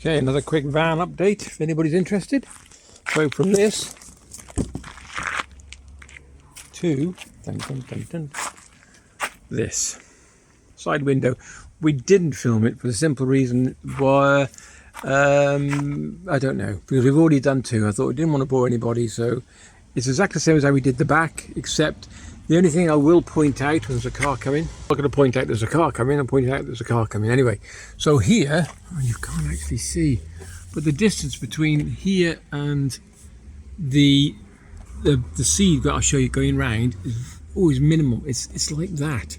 Okay, another quick van update if anybody's interested. So from this to this side window. We didn't film it for the simple reason why I don't know, because we've already done two. I thought we didn't want to bore anybody, so it's exactly the same as how we did the back, except the only thing I will point out when there's a car coming. I'm not going to point out there's a car coming, I'm pointing out there's a car coming. Anyway, so here, oh, you can't actually see, but the distance between here and the seed that I'll show you going round is always minimal. It's like that.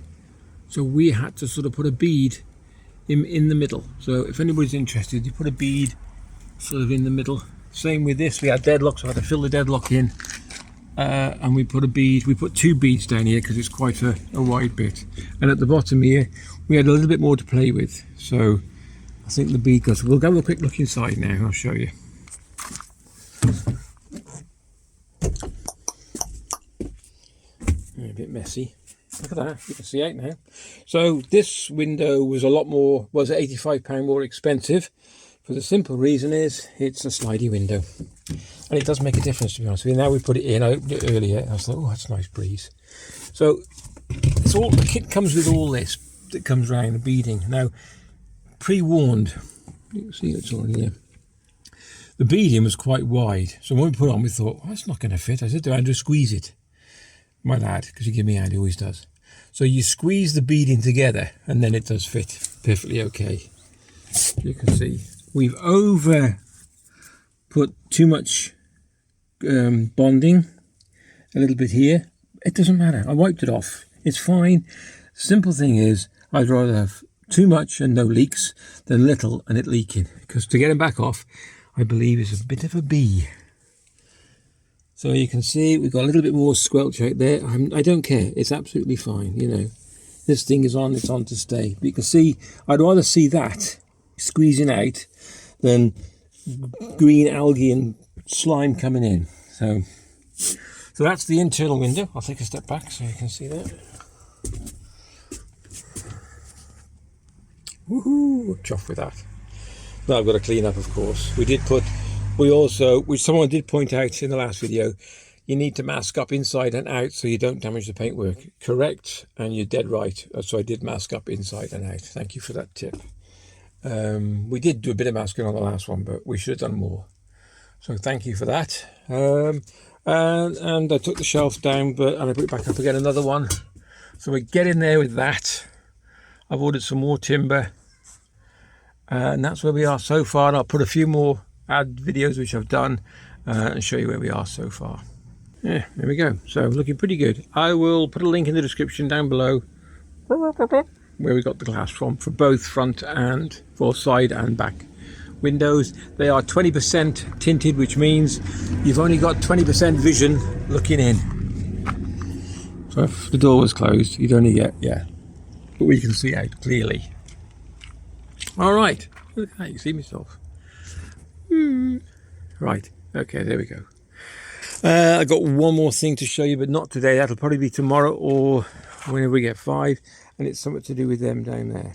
So we had to sort of put a bead in the middle. So if anybody's interested, you put a bead sort of in the middle. Same with this, we had deadlock, so I had to fill the deadlock in. And we put a bead, we put two beads down here because it's quite a wide bit. And at the bottom here, we had a little bit more to play with. So I think the bead goes. We'll go have a quick look inside now, I'll show you. A bit messy. Look at that, you can see out now. So this window was was £85 more expensive, for the simple reason is it's a slidey window. And it does make a difference, to be honest with you. Now we put it in, I opened it earlier, I was like, oh, that's a nice breeze. So it's all, the kit comes with all this that comes around, the beading. Now, pre-warned, you can see it's all in here. The beading was quite wide, so when we put it on, we thought, oh, that's not going to fit. I said to Andrew, squeeze it. My lad, because he gave me a hand, he always does. So you squeeze the beading together and then it does fit perfectly okay. You can see we've put too much bonding, a little bit here. It doesn't matter, I wiped it off, it's fine. Simple thing is, I'd rather have too much and no leaks than little and it leaking, because to get them back off, I believe is a bit of a bee. So you can see we've got a little bit more squelch out there. I don't care, it's absolutely fine, you know. This thing is on, it's on to stay. But you can see, I'd rather see that squeezing out than green algae and slime coming in. So that's the internal window. I'll take a step back so you can see that. Woohoo, chuffed with that. Now I've got to clean up, of course. Which someone did point out in the last video, you need to mask up inside and out so you don't damage the paintwork. Correct, and you're dead right. So I did mask up inside and out. Thank you for that tip. We did do a bit of masking on the last one, but we should have done more. So thank you for that. And I took the shelf down, and I put it back up again, another one. So we get in there with that. I've ordered some more timber. And that's where we are so far. And I'll put a few more add videos which I've done and show you where we are so far. Yeah, there we go. So looking pretty good. I will put a link in the description down below where we got the glass from for both front and for side and back windows. They are 20% tinted, which means you've only got 20% vision looking in. So if the door was closed, you'd only get, yeah, but we can see out clearly. All right, look at that, you see myself. Right, okay, there we go. I've got one more thing to show you, but not today. That'll probably be tomorrow or whenever we get 5, and it's something to do with them down there.